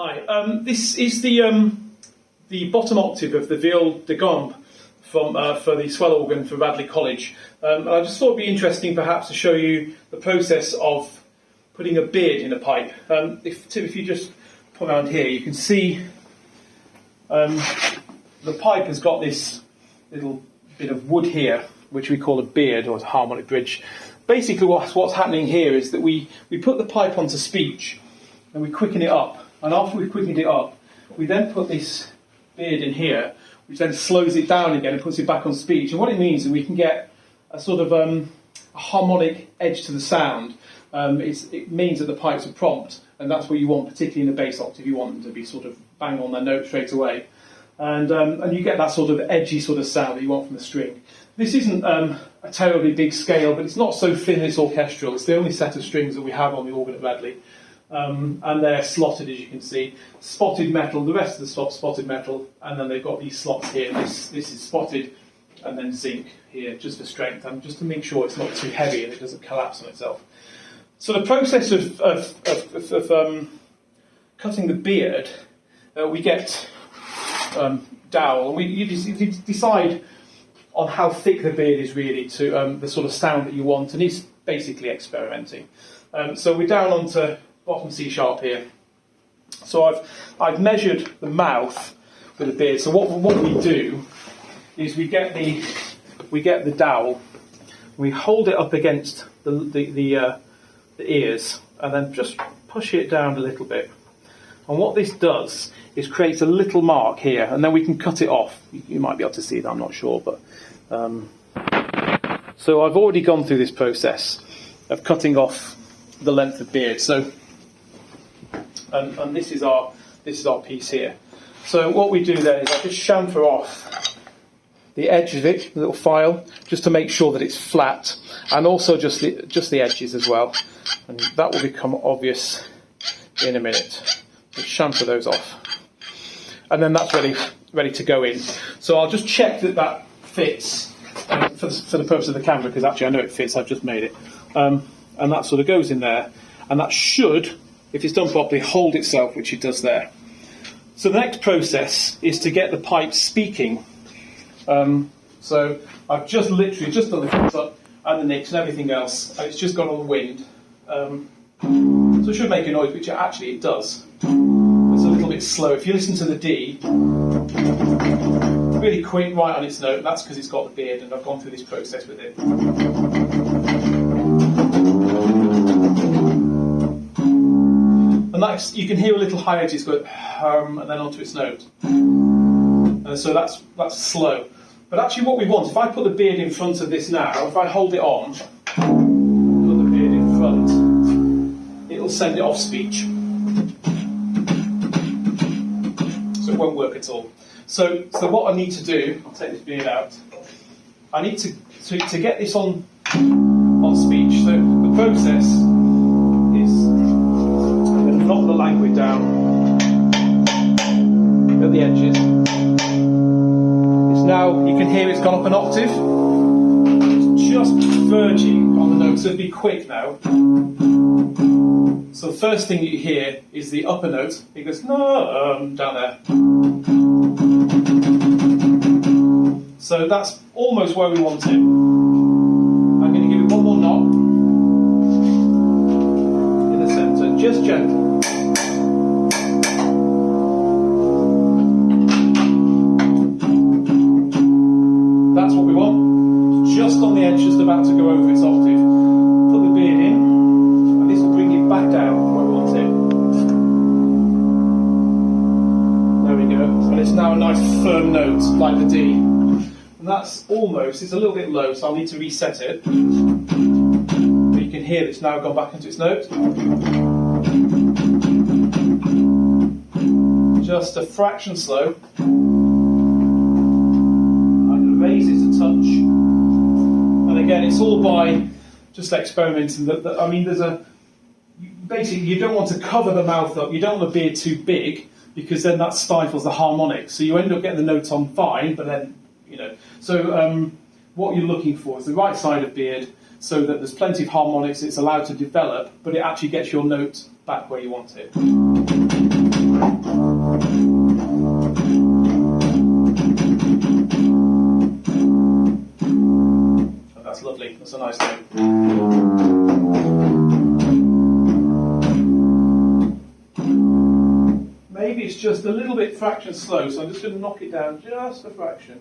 Hi, this is the bottom octave of the Viola de Gamba for the swell organ for Radley College. And I just thought it'd be interesting perhaps to show you the process of putting a beard in a pipe. If you just put around here, you can see the pipe has got this little bit of wood here, which we call a beard or a harmonic bridge. Basically what's happening here is that we put the pipe onto speech and we quicken it up. And after we've quickened it up, we then put this beard in here, which then slows it down again and puts it back on speech. And what it means is we can get a sort of a harmonic edge to the sound. It means that the pipes are prompt, and that's what you want, particularly in the bass octave. You want them to be sort of bang on their note straight away. And you get that sort of edgy sort of sound that you want from the string. This isn't a terribly big scale, but it's not so thin it's orchestral. It's the only set of strings that we have on the organ at Radley. And they're slotted, as you can see. Spotted metal, the rest of the stop's spotted metal, and then they've got these slots here. This is spotted, and then zinc here, just for strength, and just to make sure it's not too heavy and it doesn't collapse on itself. So the process of cutting the beard, we get dowel, and you decide on how thick the beard is really to the sort of sound that you want, and it's basically experimenting. So we're down onto bottom C sharp here. So I've measured the mouth with the beard. So what we do is we get the dowel, we hold it up against the ears, and then just push it down a little bit. And what this does is creates a little mark here, and then we can cut it off. You might be able to see that, I'm not sure, but so I've already gone through this process of cutting off the length of beard. So and this is our piece here. So what we do then is I just chamfer off the edge of it, the little file, just to make sure that it's flat, and also just the edges as well. And that will become obvious in a minute. Just chamfer those off, and then that's ready to go in. So I'll just check that fits for the purpose of the camera, because actually I know it fits. I've just made it, and that sort of goes in there, and that should, if it's done properly, hold itself, which it does there. So the next process is to get the pipe speaking. So I've just literally just done the cuts up and the nicks and everything else, and it's just gone on the wind. So it should make a noise, which actually it does. It's a little bit slow. If you listen to the D, really quick, right on its note, and that's because it's got the beard, and I've gone through this process with it. And that's, you can hear a little high edges go and then onto its note. And so that's slow. But actually what we want, if I put the beard in front of this now, if I hold it on, put the beard in front, it'll send it off speech. So it won't work at all. So what I need to do, I'll take this beard out, I need to get this on speech. So the process is knock the languid down at the edges. It's now, you can hear it's gone up an octave. It's just verging on the note, so it'll be quick now. So the first thing you hear is the upper note. It goes no down there. So that's almost where we want it. I'm going to give it one more knock in the centre, just gentle. That's what we want. Just on the edge, just about to go over its octave. Put the beard in, and this will bring it back down where we want it. There we go. And it's now a nice firm note, like the D. And that's almost, it's a little bit low, so I'll need to reset it. But you can hear it's now gone back into its note. Just a fraction slow. Raise it a touch, and again, it's all by just experimenting. I mean, basically you don't want to cover the mouth up. You don't want the beard too big, because then that stifles the harmonics. So you end up getting the notes on fine, but then So what you're looking for is the right side of beard, so that there's plenty of harmonics. It's allowed to develop, but it actually gets your note back where you want it. Oh, that's lovely. That's a nice note. Maybe it's just a little bit fraction slow, so I'm just going to knock it down just a fraction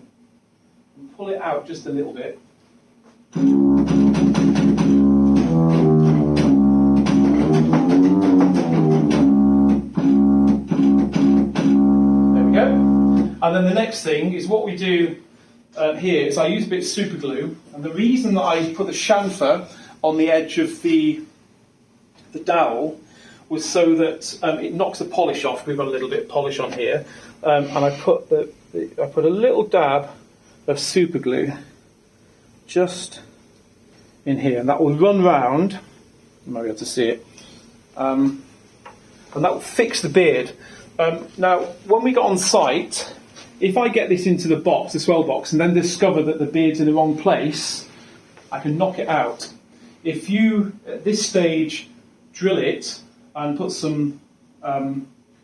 and pull it out just a little bit. There we go. And then the next thing is what we do here is I use a bit of super glue, and the reason that I put the chamfer on the edge of the dowel was so that it knocks the polish off. We've got a little bit of polish on here, and I put a little dab of super glue just in here, and that will run round. You might be able to see it, and that will fix the beard. Now, when we got on site, if I get this into the box, the swell box, and then discover that the beard's in the wrong place, I can knock it out. If you, at this stage, drill it and put some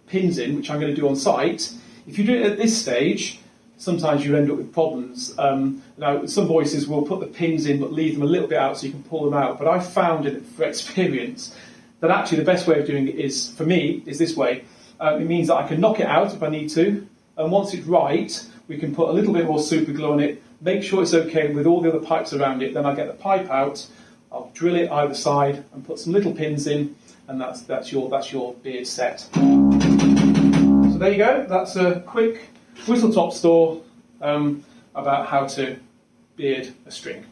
pins in, which I'm going to do on site, if you do it at this stage, sometimes you end up with problems. Now, some voices will put the pins in but leave them a little bit out so you can pull them out. But I've found it for experience that actually the best way of doing it is, for me, is this way. It means that I can knock it out if I need to, and once it's right, we can put a little bit more super glue on it, make sure it's okay with all the other pipes around it, then I get the pipe out, I'll drill it either side and put some little pins in, and that's your beard set. So there you go, that's a quick whistle-top store about how to beard a string.